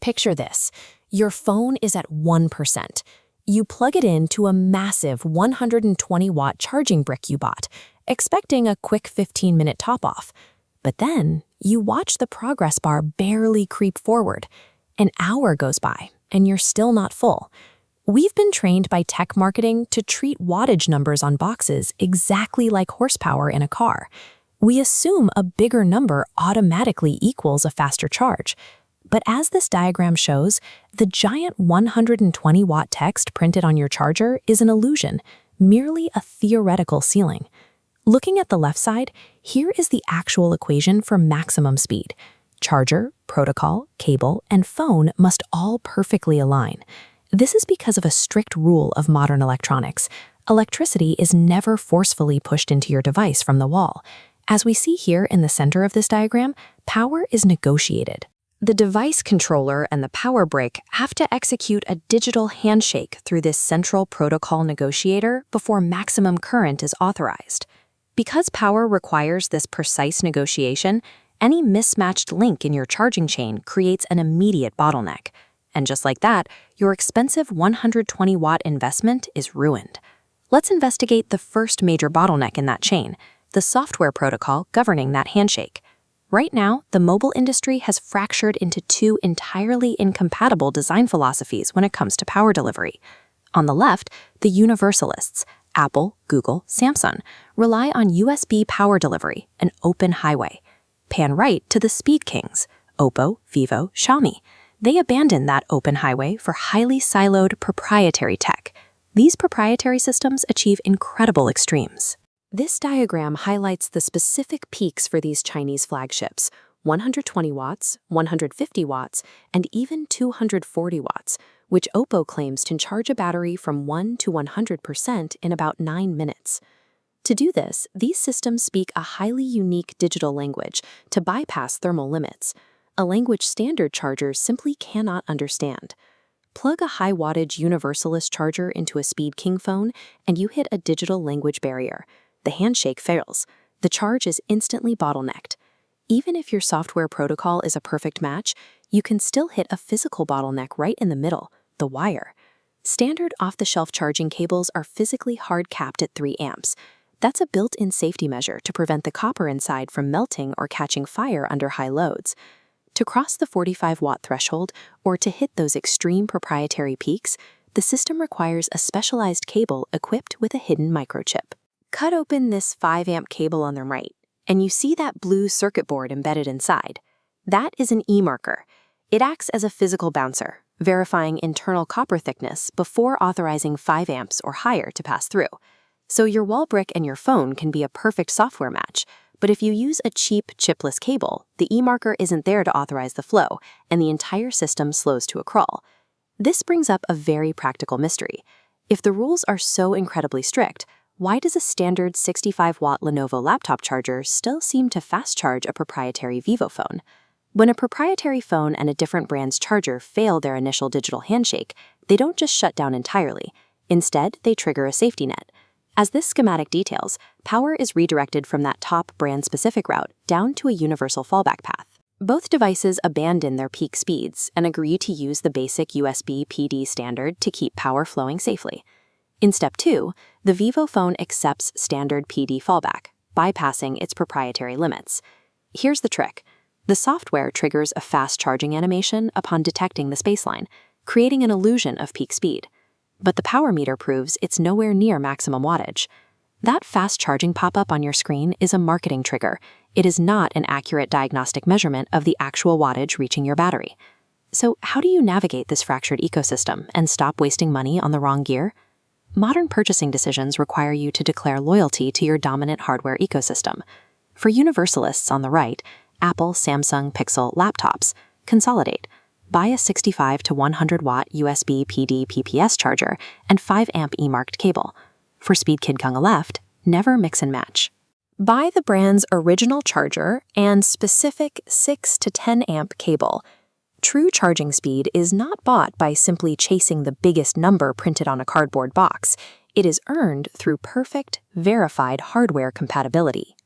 Picture this. Your phone is at 1%. You plug it into a massive 120-watt charging brick you bought, expecting a quick 15-minute top-off. But then, you watch the progress bar barely creep forward. An hour goes by, and you're still not full. We've been trained by tech marketing to treat wattage numbers on boxes exactly like horsepower in a car. We assume a bigger number automatically equals a faster charge. But as this diagram shows, the giant 120-watt text printed on your charger is an illusion, merely a theoretical ceiling. Looking at the left side, here is the actual equation for maximum speed. Charger, protocol, cable, and phone must all perfectly align. This is because of a strict rule of modern electronics. Electricity is never forcefully pushed into your device from the wall. As we see here in the center of this diagram, power is negotiated. The device controller and the power brick have to execute a digital handshake through this central protocol negotiator before maximum current is authorized. Because power requires this precise negotiation, any mismatched link in your charging chain creates an immediate bottleneck. And just like that, your expensive 120-watt investment is ruined. Let's investigate the first major bottleneck in that chain, the software protocol governing that handshake. Right now, the mobile industry has fractured into two entirely incompatible design philosophies when it comes to power delivery. On the left, the universalists, Apple, Google, Samsung, rely on USB power delivery, an open highway. Pan right to the speed kings, Oppo, Vivo, Xiaomi. They abandon that open highway for highly siloed proprietary tech. These proprietary systems achieve incredible extremes. This diagram highlights the specific peaks for these Chinese flagships: 120 watts, 150 watts, and even 240 watts, which Oppo claims can charge a battery from 1 to 100% in about 9 minutes. To do this, these systems speak a highly unique digital language to bypass thermal limits, a language standard chargers simply cannot understand. Plug a high-wattage universalist charger into a Speed King phone, and you hit a digital language barrier. The handshake fails. The charge is instantly bottlenecked. Even if your software protocol is a perfect match, you can still hit a physical bottleneck right in the middle, the wire. Standard off-the-shelf charging cables are physically hard-capped at 3 amps. That's a built-in safety measure to prevent the copper inside from melting or catching fire under high loads. To cross the 45-watt threshold, or to hit those extreme proprietary peaks, the system requires a specialized cable equipped with a hidden microchip. Cut open this 5-amp cable on the right, and you see that blue circuit board embedded inside. That is an E-marker. It acts as a physical bouncer, verifying internal copper thickness before authorizing 5 amps or higher to pass through. So your wall brick and your phone can be a perfect software match, but if you use a cheap chipless cable, the E-marker isn't there to authorize the flow, and the entire system slows to a crawl. This brings up a very practical mystery. If the rules are so incredibly strict, why does a standard 65-watt Lenovo laptop charger still seem to fast charge a proprietary Vivo phone? When a proprietary phone and a different brand's charger fail their initial digital handshake, they don't just shut down entirely. Instead, they trigger a safety net. As this schematic details, power is redirected from that top brand-specific route down to a universal fallback path. Both devices abandon their peak speeds and agree to use the basic USB PD standard to keep power flowing safely. In Step 2, the Vivo phone accepts standard PD fallback, bypassing its proprietary limits. Here's the trick. The software triggers a fast charging animation upon detecting the spaceline, creating an illusion of peak speed. But the power meter proves it's nowhere near maximum wattage. That fast charging pop-up on your screen is a marketing trigger. It is not an accurate diagnostic measurement of the actual wattage reaching your battery. So how do you navigate this fractured ecosystem and stop wasting money on the wrong gear? Modern purchasing decisions require you to declare loyalty to your dominant hardware ecosystem. For universalists on the right, Apple, Samsung, Pixel laptops, consolidate. Buy a 65 to 100 watt USB PD PPS charger and 5 amp E-marked cable. For Speed Kid on the left, never mix and match. Buy the brand's original charger and specific 6 to 10 amp cable. True charging speed is not bought by simply chasing the biggest number printed on a cardboard box. It is earned through perfect, verified hardware compatibility.